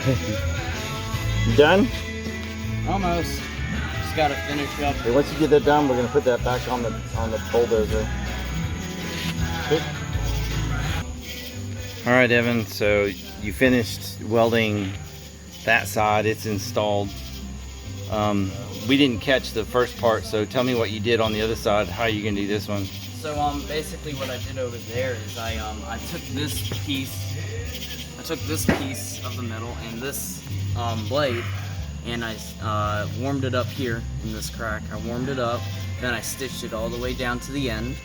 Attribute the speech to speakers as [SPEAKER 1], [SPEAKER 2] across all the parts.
[SPEAKER 1] You done?
[SPEAKER 2] Almost. Just gotta finish up.
[SPEAKER 1] Okay, once you get that done, we're gonna put that back on the bulldozer. Okay. All right, Evan. So you finished welding that side. It's installed. We didn't catch the first part, so tell me what you did on the other side. How are you gonna do this one?
[SPEAKER 2] So basically what I did over there is I took this piece of the metal and this blade, and I warmed it up here in this crack. I warmed it up, then I stitched it all the way down to the end.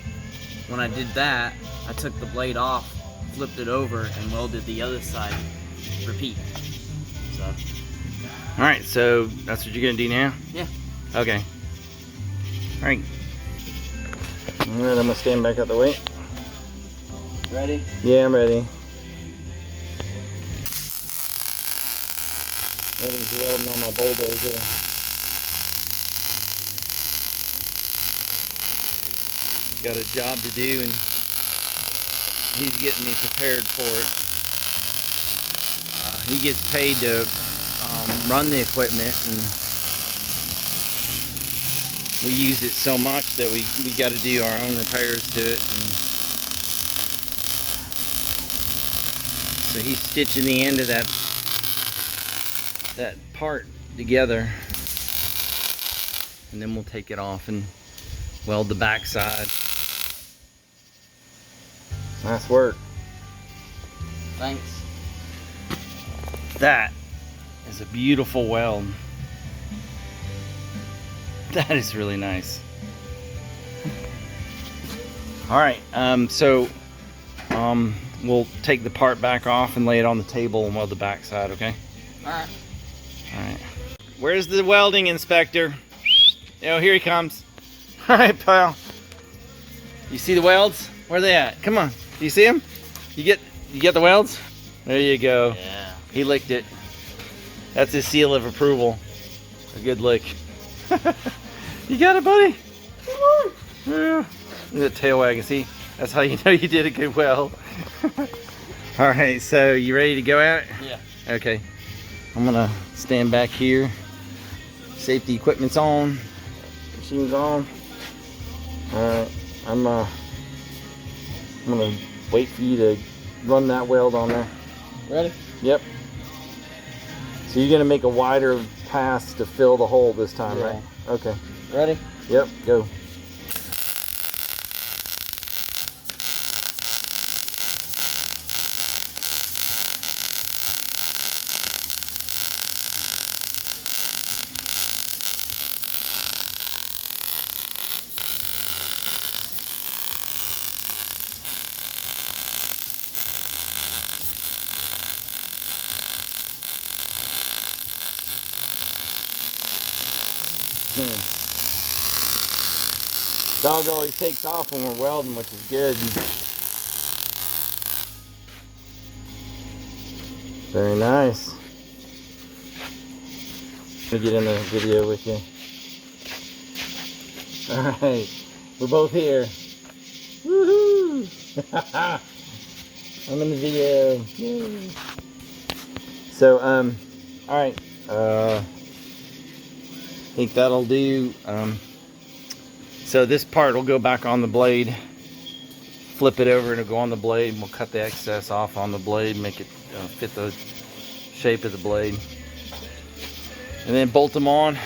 [SPEAKER 2] When I did that, I took the blade off, flipped it over, and welded the other side. Repeat. So.
[SPEAKER 1] All right, so that's what you're gonna do now?
[SPEAKER 2] Yeah.
[SPEAKER 1] Okay. All right. All right, I'm gonna stand back out the way.
[SPEAKER 2] Ready?
[SPEAKER 1] Yeah, I'm ready. Evan's welding on my bulldozer. Got a job to do, and he's getting me prepared for it. He gets paid to run the equipment, and we use it so much that we got to do our own repairs to it. And so he's stitching the end of that part together, and then we'll take it off and weld the back side. Nice work.
[SPEAKER 2] Thanks.
[SPEAKER 1] That is a beautiful weld. That is really nice. All right, so we'll take the part back off and lay it on the table and weld the back side, okay?
[SPEAKER 2] All right.
[SPEAKER 1] All right. Where's the welding inspector? Oh, here he comes. All right, pal. You see the welds? Where are they at? Come on. Do you see them? You get the welds? There you go.
[SPEAKER 2] Yeah.
[SPEAKER 1] He licked it. That's his seal of approval. A good lick. You got it, buddy? Come on. Yeah. The tail wagging. See? That's how you know you did a good weld. All right, so you ready to go out?
[SPEAKER 2] Yeah.
[SPEAKER 1] Okay. I'm gonna stand back here. Safety equipment's on. Machine's on. All right. I'm gonna wait for you to run that weld on there.
[SPEAKER 2] Ready?
[SPEAKER 1] Yep. So you're gonna make a wider pass to fill the hole this time,
[SPEAKER 2] Yeah.
[SPEAKER 1] right? Okay.
[SPEAKER 2] Ready?
[SPEAKER 1] Yep, go. Dog always takes off when we're welding, which is good. Very nice. Let me get in the video with you. Alright, we're both here. Woohoo! I'm in the video. Yay. So, alright. I think that'll do. So this part will go back on the blade, flip it over and it'll go on the blade, and we'll cut the excess off on the blade, make it fit the shape of the blade, and then bolt them on,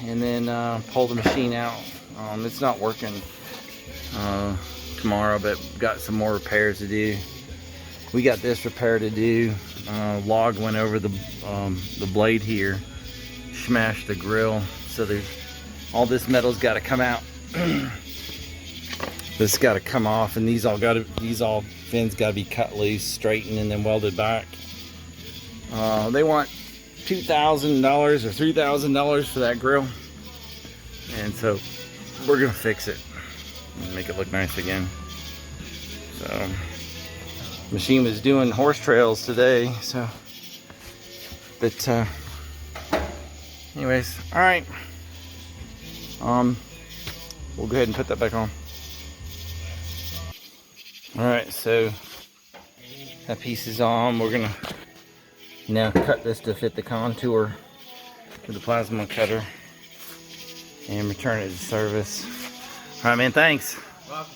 [SPEAKER 1] and then pull the machine out. It's not working tomorrow, but got some more repairs to do. We got this repair to do. Log went over the blade here, smashed the grill, so there's all this metal's got to come out. This got to come off, and these all fins got to be cut loose, straightened, and then welded back. They want $2,000 or $3,000 for that grill, and so we're gonna fix it and make it look nice again. So machine was doing horse trails today, so but anyways, all right. We'll go ahead and put that back on. All right, so that piece is on. We're gonna Now cut this to fit the contour with the plasma cutter and return it to service. All right, man, thanks.
[SPEAKER 2] Welcome.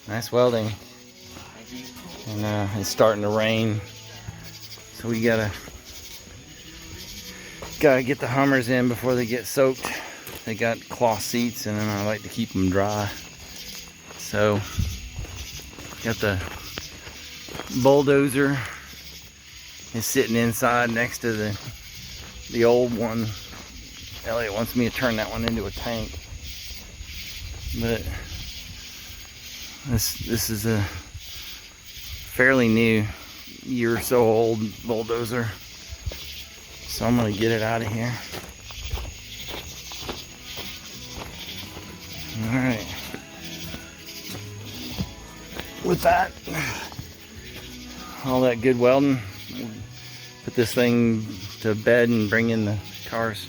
[SPEAKER 1] Nice welding.
[SPEAKER 2] Thank you.
[SPEAKER 1] And it's starting to rain, so we gotta get the Hummers in before they get soaked. They got cloth seats, and then I like to keep them dry. So got the bulldozer is sitting inside next to the old one. Elliot wants me to turn that one into a tank, but this is a fairly new, year or so old bulldozer, so I'm gonna get it out of here. All right, with that, all that good welding, we'll put this thing to bed and bring in the cars.